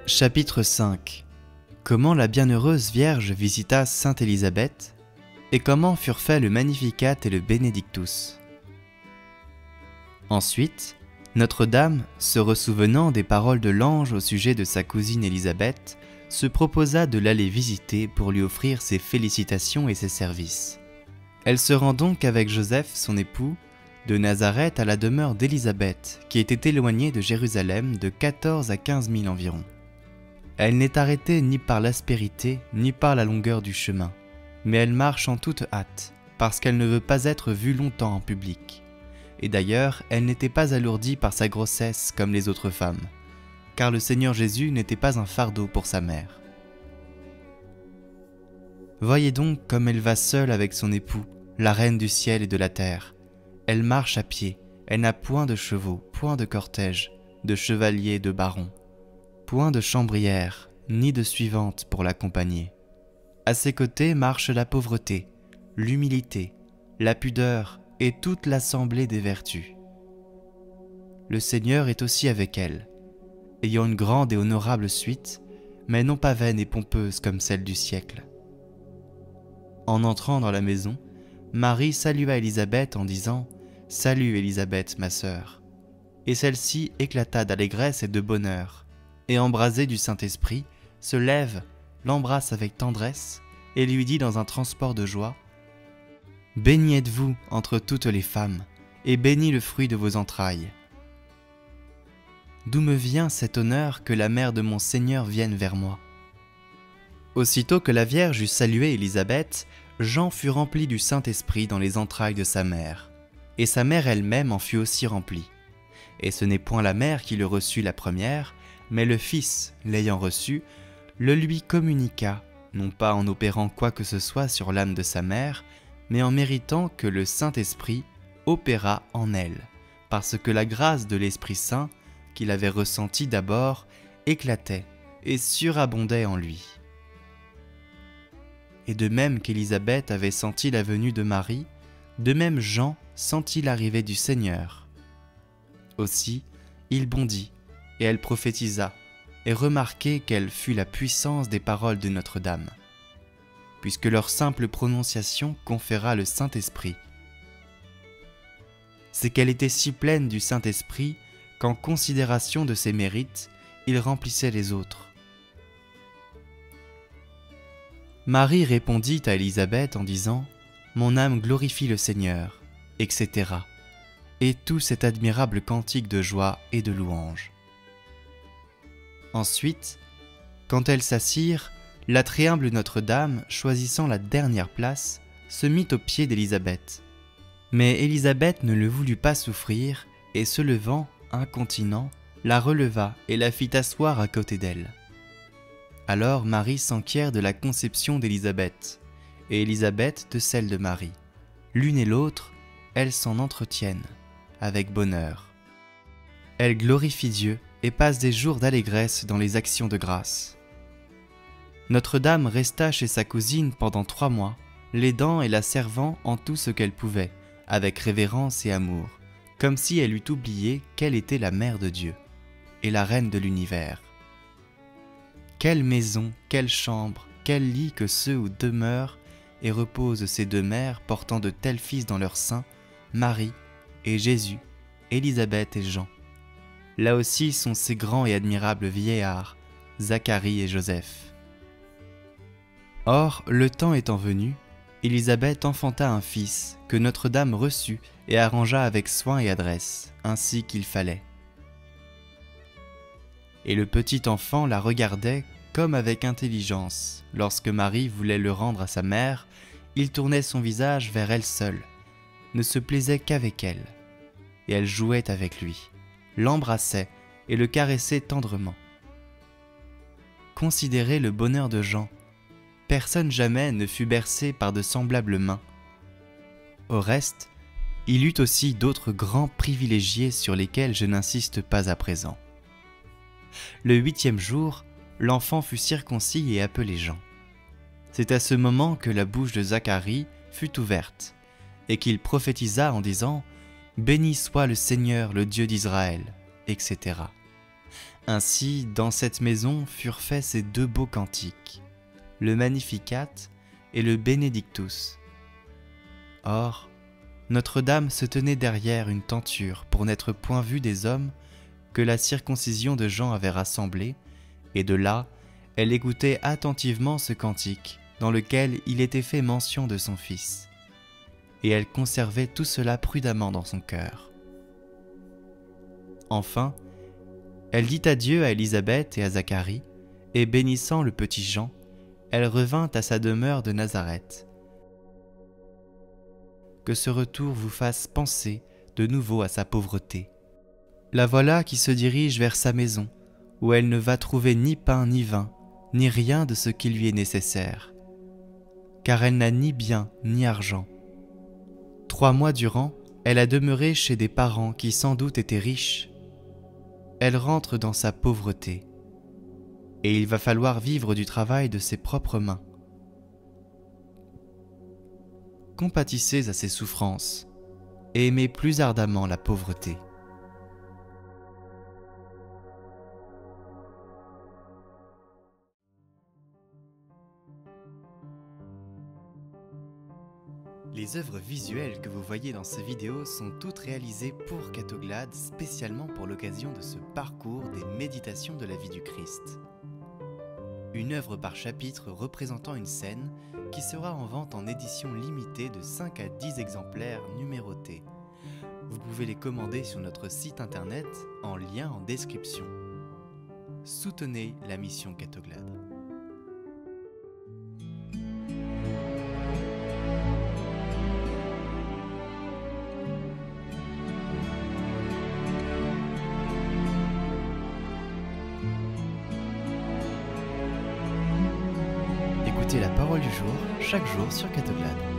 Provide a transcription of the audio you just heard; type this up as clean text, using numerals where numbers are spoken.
Chapitre 5. Comment la bienheureuse Vierge visita Sainte Élisabeth, et comment furent faits le Magnificat et le Benedictus. Ensuite, Notre-Dame, se ressouvenant des paroles de l'ange au sujet de sa cousine Élisabeth, se proposa de l'aller visiter pour lui offrir ses félicitations et ses services. Elle se rend donc avec Joseph, son époux, de Nazareth à la demeure d'Élisabeth, qui était éloignée de Jérusalem de 14 à 15 000 environ. Elle n'est arrêtée ni par l'aspérité, ni par la longueur du chemin, mais elle marche en toute hâte, parce qu'elle ne veut pas être vue longtemps en public. Et d'ailleurs, elle n'était pas alourdie par sa grossesse comme les autres femmes, car le Seigneur Jésus n'était pas un fardeau pour sa mère. Voyez donc comme elle va seule avec son époux, la reine du ciel et de la terre. Elle marche à pied, elle n'a point de chevaux, point de cortège, de chevaliers, de barons, point de chambrière, ni de suivante pour l'accompagner. À ses côtés marche la pauvreté, l'humilité, la pudeur et toute l'assemblée des vertus. Le Seigneur est aussi avec elle, ayant une grande et honorable suite, mais non pas vaine et pompeuse comme celle du siècle. En entrant dans la maison, Marie salua Élisabeth en disant « Salut Élisabeth, ma sœur ». Et celle-ci éclata d'allégresse et de bonheur, et embrasée du Saint-Esprit, se lève, l'embrasse avec tendresse, et lui dit dans un transport de joie « Bénie êtes-vous entre toutes les femmes, et béni le fruit de vos entrailles. D'où me vient cet honneur que la mère de mon Seigneur vienne vers moi ?» Aussitôt que la Vierge eut salué Élisabeth, Jean fut rempli du Saint-Esprit dans les entrailles de sa mère, et sa mère elle-même en fut aussi remplie. Et ce n'est point la mère qui le reçut la première, mais le Fils, l'ayant reçu, le lui communiqua, non pas en opérant quoi que ce soit sur l'âme de sa mère, mais en méritant que le Saint-Esprit opérât en elle, parce que la grâce de l'Esprit Saint, qu'il avait ressentie d'abord, éclatait et surabondait en lui. Et de même qu'Élisabeth avait senti la venue de Marie, de même Jean sentit l'arrivée du Seigneur. Aussi, il bondit, et elle prophétisa, et remarquait quelle fut la puissance des paroles de Notre-Dame, puisque leur simple prononciation conféra le Saint-Esprit. C'est qu'elle était si pleine du Saint-Esprit qu'en considération de ses mérites, il remplissait les autres. Marie répondit à Élisabeth en disant « Mon âme glorifie le Seigneur », etc. Et tout cet admirable cantique de joie et de louange. Ensuite, quand elles s'assirent, la très humble Notre-Dame, choisissant la dernière place, se mit aux pieds d'Élisabeth. Mais Élisabeth ne le voulut pas souffrir, et se levant, incontinent, la releva et la fit asseoir à côté d'elle. Alors Marie s'enquiert de la conception d'Élisabeth, et Élisabeth de celle de Marie. L'une et l'autre, elles s'en entretiennent, avec bonheur. Elle glorifie Dieu et passe des jours d'allégresse dans les actions de grâce. Notre-Dame resta chez sa cousine pendant 3 mois, l'aidant et la servant en tout ce qu'elle pouvait, avec révérence et amour, comme si elle eût oublié qu'elle était la mère de Dieu et la reine de l'univers. Quelle maison, quelle chambre, quel lit que ceux où demeurent et reposent ces deux mères portant de tels fils dans leur sein, Marie et Jésus, Élisabeth et Jean. Là aussi sont ces grands et admirables vieillards, Zacharie et Joseph. Or, le temps étant venu, Élisabeth enfanta un fils que Notre-Dame reçut et arrangea avec soin et adresse, ainsi qu'il fallait. Et le petit enfant la regardait comme avec intelligence. Lorsque Marie voulait le rendre à sa mère, il tournait son visage vers elle seule, ne se plaisait qu'avec elle, et elle jouait avec lui, l'embrassait et le caressait tendrement. Considérez le bonheur de Jean. Personne jamais ne fut bercé par de semblables mains. Au reste, il eut aussi d'autres grands privilégiés sur lesquels je n'insiste pas à présent. Le 8e jour, l'enfant fut circoncis et appelé Jean. C'est à ce moment que la bouche de Zacharie fut ouverte, et qu'il prophétisa en disant « Béni soit le Seigneur, le Dieu d'Israël », etc. Ainsi, dans cette maison furent faits ces deux beaux cantiques, le Magnificat et le Benedictus. Or, Notre-Dame se tenait derrière une tenture pour n'être point vue des hommes que la circoncision de Jean avait rassemblés, et de là, elle écoutait attentivement ce cantique dans lequel il était fait mention de son fils. Et elle conservait tout cela prudemment dans son cœur. Enfin, elle dit adieu à Élisabeth et à Zacharie, et bénissant le petit Jean, elle revint à sa demeure de Nazareth. Que ce retour vous fasse penser de nouveau à sa pauvreté. La voilà qui se dirige vers sa maison, où elle ne va trouver ni pain ni vin, ni rien de ce qui lui est nécessaire, car elle n'a ni bien ni argent. 3 mois durant, elle a demeuré chez des parents qui sans doute étaient riches. Elle rentre dans sa pauvreté, et il va falloir vivre du travail de ses propres mains. Compatissez à ses souffrances, et aimez plus ardemment la pauvreté. Les œuvres visuelles que vous voyez dans ces vidéos sont toutes réalisées pour Catoglade, spécialement pour l'occasion de ce parcours des méditations de la vie du Christ. Une œuvre par chapitre représentant une scène qui sera en vente en édition limitée de 5 à 10 exemplaires numérotés. Vous pouvez les commander sur notre site internet en lien en description. Soutenez la mission Catoglade. Écoutez la parole du jour, chaque jour sur Catoglade.